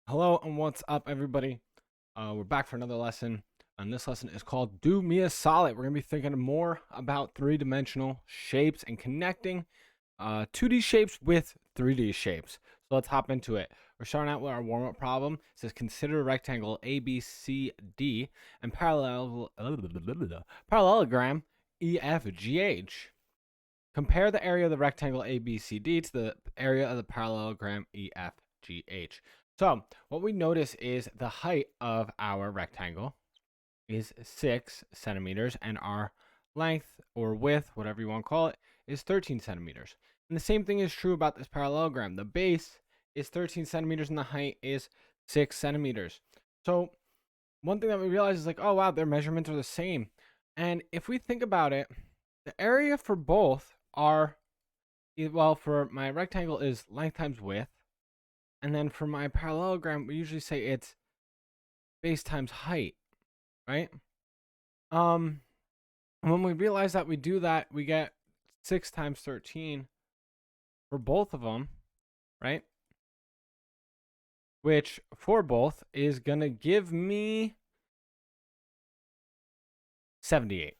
Hello and what's up, everybody? We're back for another lesson, and this lesson is called Do Me a Solid. We're going to be thinking more about three-dimensional shapes and connecting 2D shapes with 3D shapes. So let's hop into it. We're starting out with our warm-up problem. It says consider a rectangle ABCD and parallelogram EFGH. Compare the area of the rectangle ABCD to the area of the parallelogram EFGH. So what we notice is the height of our rectangle is 6 centimeters, and our length or width, whatever you want to call it, is 13 centimeters. And the same thing is true about this parallelogram. The base is 13 centimeters and the height is 6 centimeters. So one thing that we realize is like, oh wow, their measurements are the same. And if we think about it, the area for both are, well, for my rectangle is length times width, and then for my parallelogram, we usually say it's base times height, right? Um, when we realize that we do that, we get 6 times 13 for both of them, right? Which for both is going to give me 78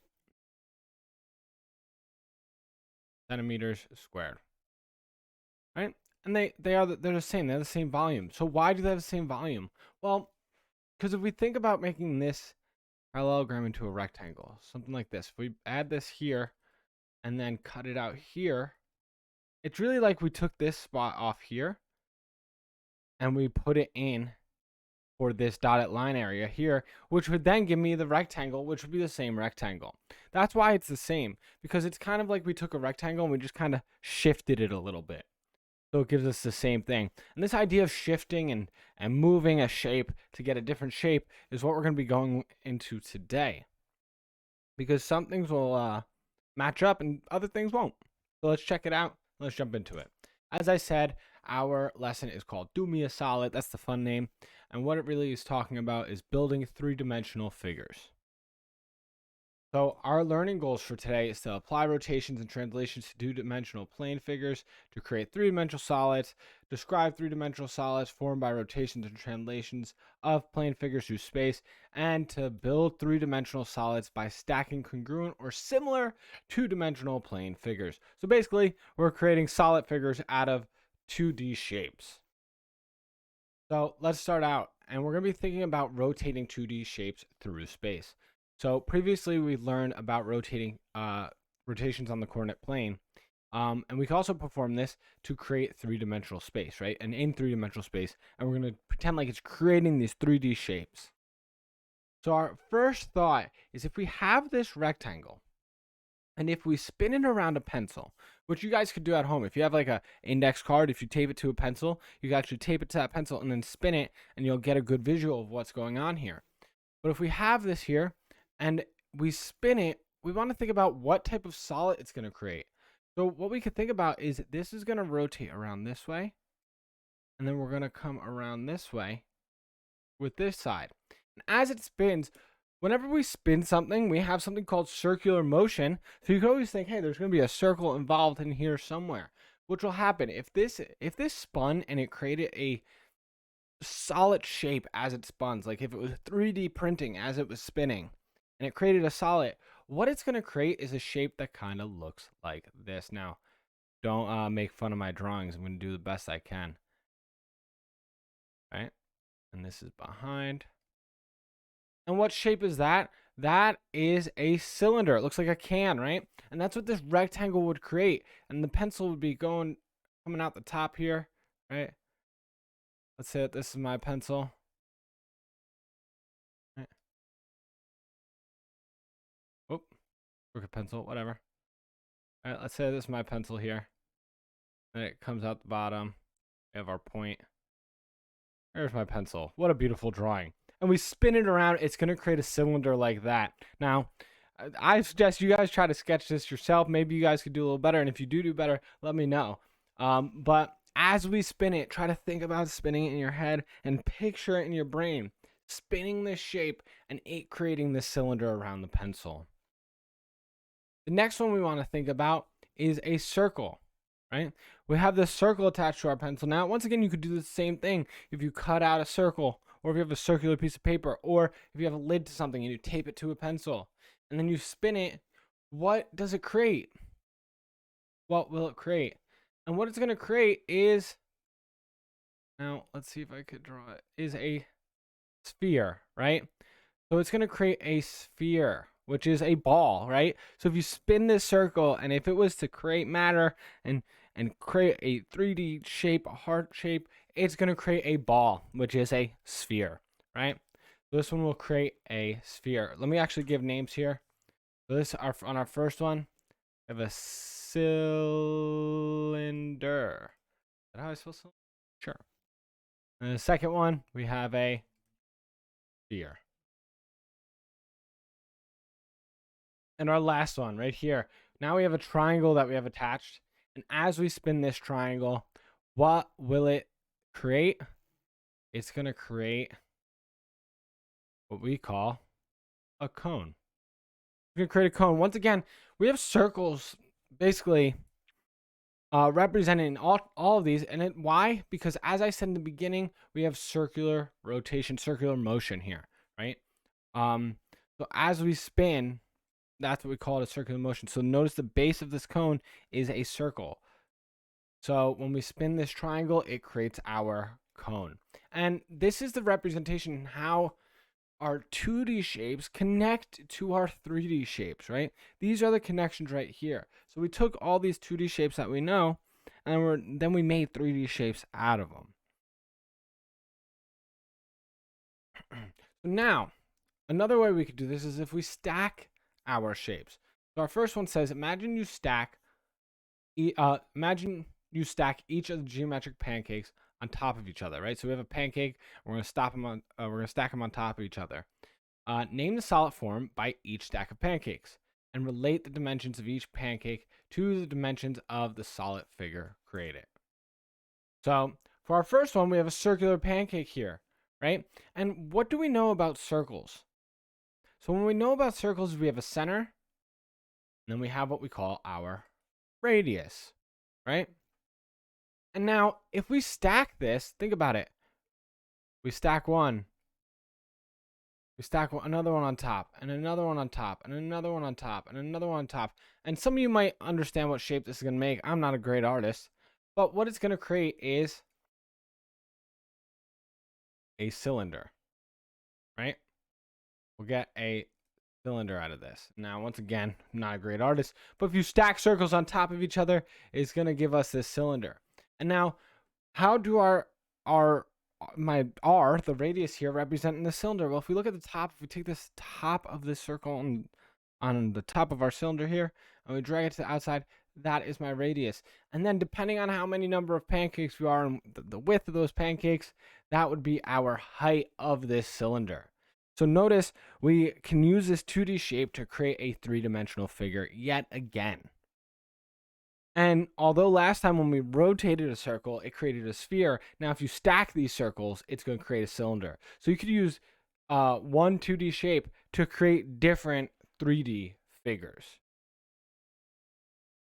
centimeters squared, right? And they're the same. They're the same volume. So why do they have the same volume? Well, because if we think about making this parallelogram into a rectangle, something like this, if we add this here and then cut it out here, it's really like we took this spot off here and we put it in for this dotted line area here, which would then give me the rectangle, which would be the same rectangle. That's why it's the same, because it's kind of like we took a rectangle and we just kind of shifted it a little bit. So it gives us the same thing. And this idea of shifting and moving a shape to get a different shape is what we're going to be going into today. Because some things will match up and other things won't. So let's check it out. Let's jump into it. As I said, our lesson is called Do Me a Solid. That's the fun name. And what it really is talking about is building three-dimensional figures. So our learning goals for today is to apply rotations and translations to two-dimensional plane figures, to create three-dimensional solids, describe three-dimensional solids formed by rotations and translations of plane figures through space, and to build three-dimensional solids by stacking congruent or similar two-dimensional plane figures. So basically, we're creating solid figures out of 2D shapes. So let's start out, and we're going to be thinking about rotating 2D shapes through space. So previously we learned about rotating rotations on the coordinate plane, and we can also perform this to create three-dimensional space, right? And in three-dimensional space, and we're going to pretend like it's creating these 3D shapes. So our first thought is if we have this rectangle, and if we spin it around a pencil, which you guys could do at home, if you have like a index card, if you tape it to a pencil, you can actually tape it to that pencil and then spin it, and you'll get a good visual of what's going on here. But if we have this here and we spin it, we want to think about what type of solid it's going to create. So what we could think about is this is going to rotate around this way, and then we're going to come around this way with this side. And as it spins, whenever we spin something, we have something called circular motion. So you can always think, hey, there's going to be a circle involved in here somewhere. Which will happen if this spun and it created a solid shape as it spun, like if it was 3D printing as it was spinning and it created a solid, what it's going to create is a shape that kind of looks like this. Now, don't make fun of my drawings. I'm going to do the best I can. Right? And this is behind. And what shape is that? That is a cylinder. It looks like a can, right? And that's what this rectangle would create. And the pencil would be coming out the top here, right? Let's say that this is my pencil. Right. Oh, crooked pencil, whatever. All right, let's say this is my pencil here. And it comes out the bottom. We have our point. There's my pencil. What a beautiful drawing. And we spin it around, it's going to create a cylinder like that. Now, I suggest you guys try to sketch this yourself. Maybe you guys could do a little better. And if you do better, let me know. But as we spin it, try to think about spinning it in your head and picture it in your brain. Spinning this shape and it creating this cylinder around the pencil. The next one we want to think about is a circle. right? We have this circle attached to our pencil. Now, once again, you could do the same thing if you cut out a circle, or if you have a circular piece of paper, or if you have a lid to something and you tape it to a pencil, and then you spin it. What does it create? What will it create? And what it's going to create is, now let's see if I could draw it, is a sphere, right? So it's going to create a sphere, which is a ball, right? So if you spin this circle, and if it was to create matter and create a 3D shape, a heart shape, it's going to create a ball, which is a sphere, right? So this one will create a sphere. Let me actually give names here. So this on our first one, we have a cylinder. Is that how I spell cylinder? Sure. And the second one, we have a sphere. And our last one right here. Now we have a triangle that we have attached. And as we spin this triangle, what will it create? It's going to create what we call a cone. We're going to create a cone. Once again, we have circles basically representing all of these. And why? Because as I said in the beginning, we have circular rotation, circular motion here, right? So as we spin, that's what we call it, a circular motion. So notice the base of this cone is a circle. So when we spin this triangle, it creates our cone. And this is the representation how our 2D shapes connect to our 3D shapes, right? These are the connections right here. So we took all these 2D shapes that we know, and then we made 3D shapes out of them. So now, another way we could do this is if we stack our shapes. So our first one says, imagine you stack each of the geometric pancakes on top of each other, right? So we have a pancake. We're going to stack them on top of each other. Name the solid form by each stack of pancakes, and relate the dimensions of each pancake to the dimensions of the solid figure created. So for our first one, we have a circular pancake here, right? And what do we know about circles? So when we know about circles, we have a center, and then we have what we call our radius, right? And now, if we stack this, think about it. We stack one. We stack another one on top, and another one on top, and another one on top, and another one on top. And some of you might understand what shape this is going to make. I'm not a great artist. But what it's going to create is a cylinder, right? We'll get a cylinder out of this. Now, once again, I'm not a great artist. But if you stack circles on top of each other, it's going to give us this cylinder. And now, how do the radius here, representing the cylinder? Well, if we look at the top, if we take this top of this circle on the top of our cylinder here, and we drag it to the outside, that is my radius. And then depending on how many number of pancakes we are and the width of those pancakes, that would be our height of this cylinder. So notice we can use this 2D shape to create a three-dimensional figure yet again. And although last time when we rotated a circle, it created a sphere, now if you stack these circles, it's going to create a cylinder. So you could use one 2D shape to create different 3D figures.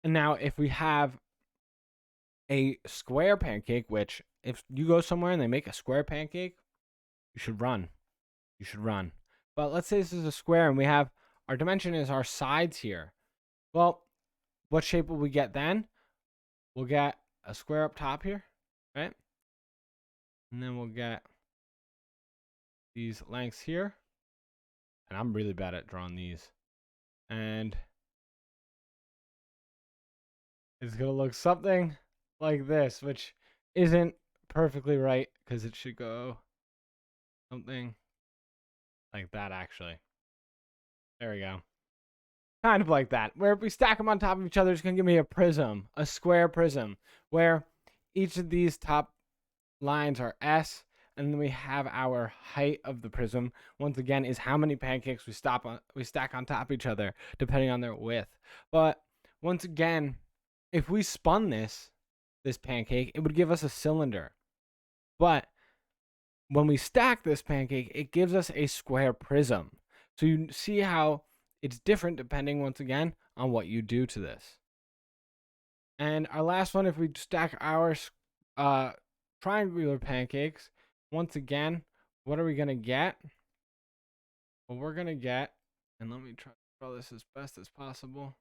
And now if we have a square pancake, which if you go somewhere and they make a square pancake, you should run. You should run. But let's say this is a square and we have our dimension is our sides here. Well, what shape will we get then? We'll get a square up top here, right? And then we'll get these lengths here. And I'm really bad at drawing these. And it's going to look something like this, which isn't perfectly right because it should go something like that, actually. There we go. Kind of like that, where if we stack them on top of each other, it's going to give me a prism, a square prism, where each of these top lines are S, and then we have our height of the prism. Once again, is how many pancakes we stack on top of each other, depending on their width. But once again, if we spun this pancake, it would give us a cylinder. But when we stack this pancake, it gives us a square prism. So you see how it's different depending, once again, on what you do to this. And our last one, if we stack our triangular pancakes, once again, what are we going to get? Well, we're going to get, and let me try to draw this as best as possible.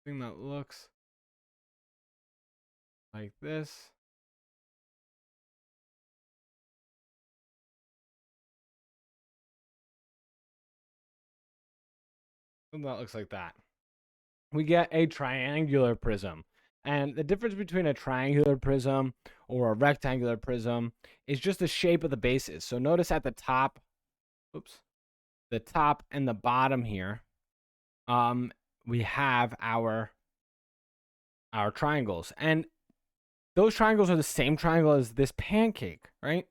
Thing that looks like this. Something that looks like that. We get a triangular prism. And the difference between a triangular prism or a rectangular prism is just the shape of the bases. So notice at the top, oops, the top and the bottom here, we have our triangles. And those triangles are the same triangle as this pancake, right?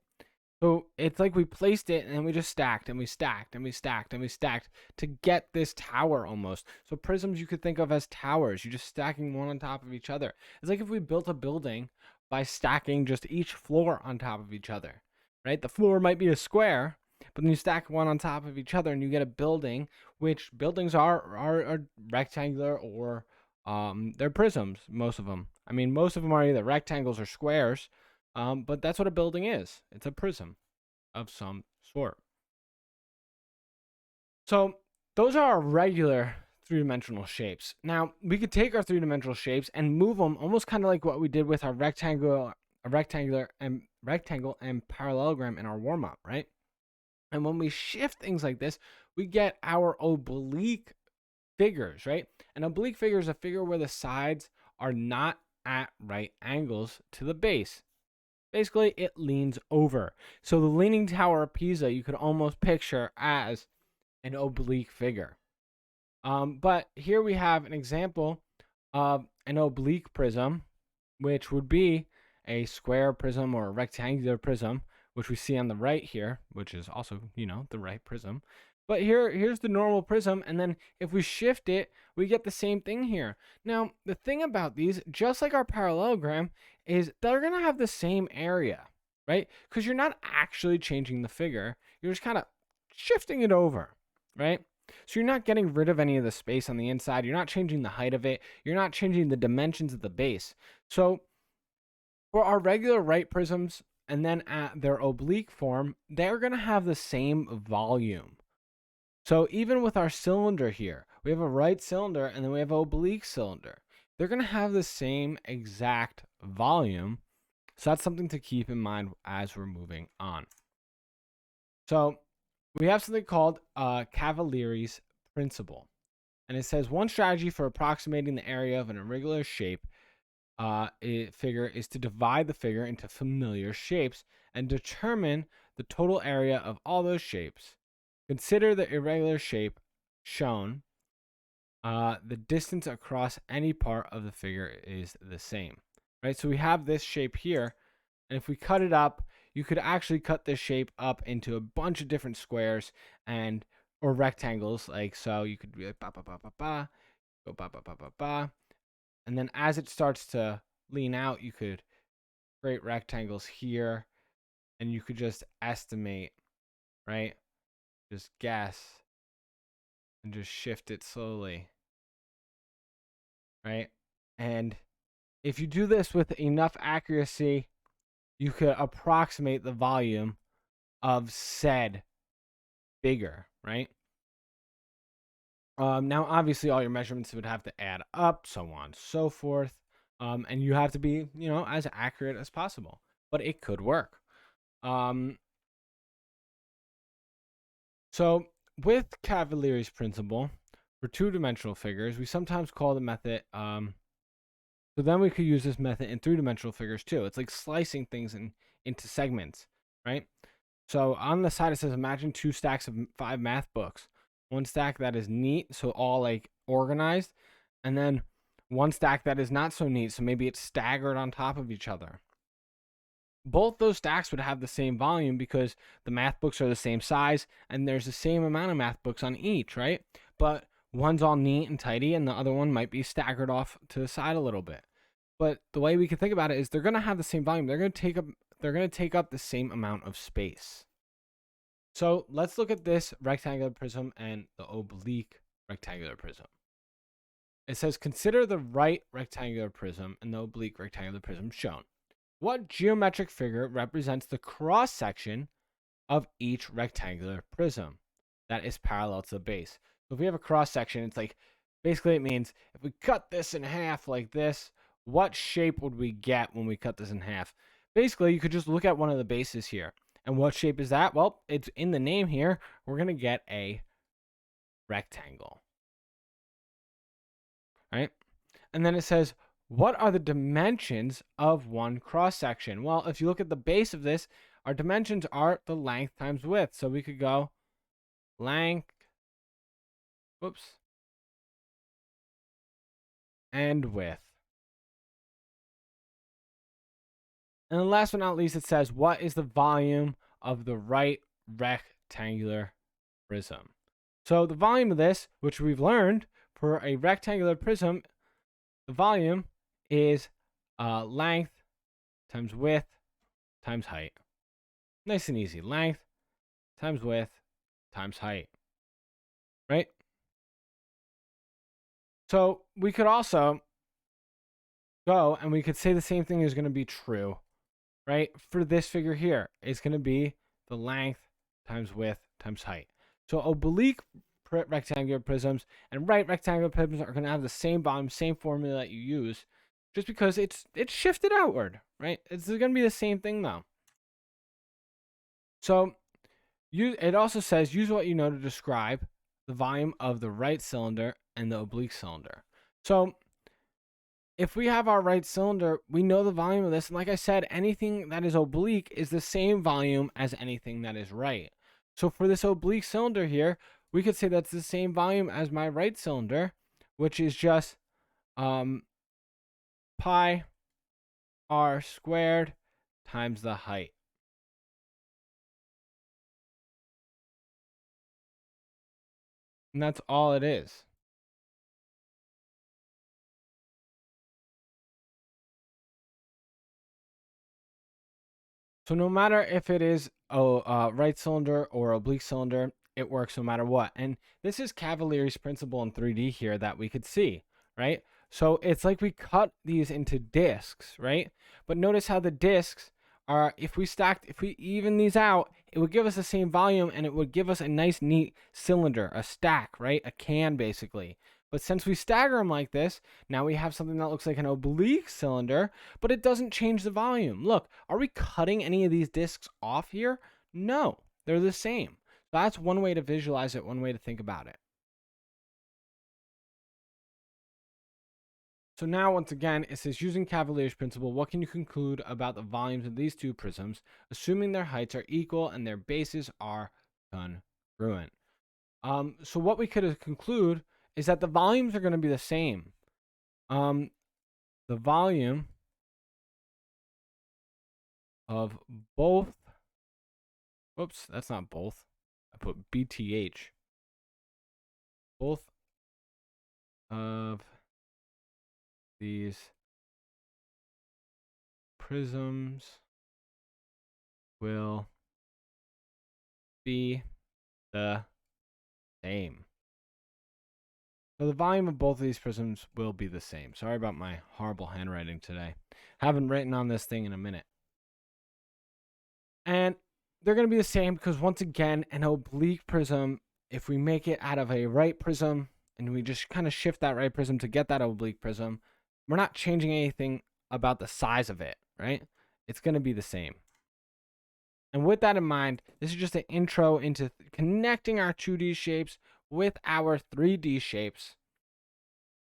So it's like we placed it and then we just stacked and we stacked and we stacked and we stacked to get this tower almost. So prisms you could think of as towers. You're just stacking one on top of each other. It's like if we built a building by stacking just each floor on top of each other, right? The floor might be a square, but then you stack one on top of each other and you get a building, which buildings are rectangular or they're prisms, most of them. I mean, most of them are either rectangles or squares. But that's what a building is. It's a prism of some sort. So those are our regular three-dimensional shapes. Now we could take our three-dimensional shapes and move them almost kind of like what we did with our rectangle and parallelogram in our warm-up, right? And when we shift things like this, we get our oblique figures, right? An oblique figure is a figure where the sides are not at right angles to the base. Basically, it leans over. So the Leaning Tower of Pisa, you could almost picture as an oblique figure. But here we have an example of an oblique prism, which would be a square prism or a rectangular prism, which we see on the right here, which is also, the right prism. But here's the normal prism, and then if we shift it, we get the same thing here. Now, the thing about these, just like our parallelogram, is they're going to have the same area, right? Because you're not actually changing the figure. You're just kind of shifting it over, right? So you're not getting rid of any of the space on the inside. You're not changing the height of it. You're not changing the dimensions of the base. So for our regular right prisms and then at their oblique form, they're going to have the same volume. So even with our cylinder here, we have a right cylinder and then we have an oblique cylinder. They're going to have the same exact volume. So that's something to keep in mind as we're moving on. So we have something called Cavalieri's principle. And it says one strategy for approximating the area of an irregular shape figure is to divide the figure into familiar shapes and determine the total area of all those shapes. Consider the irregular shape shown. The distance across any part of the figure is the same, right? So we have this shape here, and if we cut it up, you could actually cut this shape up into a bunch of different squares or rectangles, like so. You could be like ba ba ba ba ba, go ba ba ba ba ba, and then as it starts to lean out, you could create rectangles here, and you could just estimate, right? Just guess and just shift it slowly, right? And if you do this with enough accuracy, you could approximate the volume of said figure, right? Now, obviously, all your measurements would have to add up, so on and so forth. And you have to be, as accurate as possible. But it could work. So with Cavalieri's principle, for two-dimensional figures, we sometimes call the method. So then we could use this method in three-dimensional figures too. It's like slicing things into segments, right? So on the side it says, imagine 2 stacks of 5 math books. One stack that is neat, so all like organized, and then one stack that is not so neat, so maybe it's staggered on top of each other. Both those stacks would have the same volume because the math books are the same size and there's the same amount of math books on each, right? But one's all neat and tidy and the other one might be staggered off to the side a little bit. But the way we can think about it is they're going to have the same volume. They're going to take up the same amount of space. So let's look at this rectangular prism and the oblique rectangular prism. It says, consider the right rectangular prism and the oblique rectangular prism shown. What geometric figure represents the cross section of each rectangular prism that is parallel to the base? So if we have a cross section, it's like, basically it means if we cut this in half like this, what shape would we get when we cut this in half? Basically, you could just look at one of the bases here. And what shape is that? Well, it's in the name here. We're going to get a rectangle. Right? And then it says, what are the dimensions of one cross section? Well, if you look at the base of this, our dimensions are the length times width. So we could go length, and width. And then last but not least, it says, what is the volume of the right rectangular prism? So the volume of this, which we've learned for a rectangular prism, the volume is length times width times height. Nice and easy. Length times width times height. Right? So we could also go and we could say the same thing is going to be true, right? For this figure here, it's going to be the length times width times height. So oblique rectangular prisms and right rectangular prisms are going to have the same volume, same formula that you use, just because it's shifted outward, right? It's going to be the same thing though. So it also says use what you know to describe the volume of the right cylinder and the oblique cylinder. So if we have our right cylinder, we know the volume of this. And like I said, anything that is oblique is the same volume as anything that is right. So for this oblique cylinder here, we could say that's the same volume as my right cylinder, which is just pi r squared times the height. And that's all it is. So no matter if it is a right cylinder or oblique cylinder, it works no matter what. And this is Cavalier's principle in 3D here that we could see, right? So it's like we cut these into discs, right? But notice how the discs are, if we even these out, it would give us the same volume and it would give us a nice, neat cylinder, a stack, right? A can, basically. But since we stagger them like this, now we have something that looks like an oblique cylinder, but it doesn't change the volume. Look, are we cutting any of these discs off here? No, they're the same. That's one way to visualize it, one way to think about it. So now, once again, it says, using Cavalier's principle, what can you conclude about the volumes of these two prisms, assuming their heights are equal and their bases are congruent? So what we could conclude is that the volumes are going to be the same. The volume of both, whoops, that's not both. I put BTH. Both of these prisms will be the same. So the volume of both of these prisms will be the same. Sorry about my horrible handwriting today. Haven't written on this thing in a minute. And they're going to be the same because, once again, an oblique prism, if we make it out of a right prism and we just kind of shift that right prism to get that oblique prism, we're not changing anything about the size of it, right? It's going to be the same. And with that in mind, this is just an intro into connecting our 2D shapes with our 3D shapes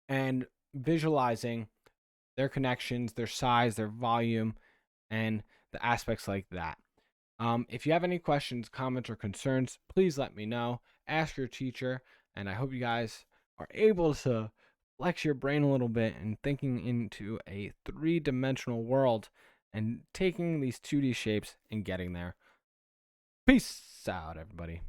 and visualizing their connections, their size, their volume, and the aspects like that. If you have any questions, comments, or concerns, please let me know. Ask your teacher, and I hope you guys are able to flex your brain a little bit and thinking into a 3-dimensional world and taking these 2D shapes and getting there. Peace out, everybody.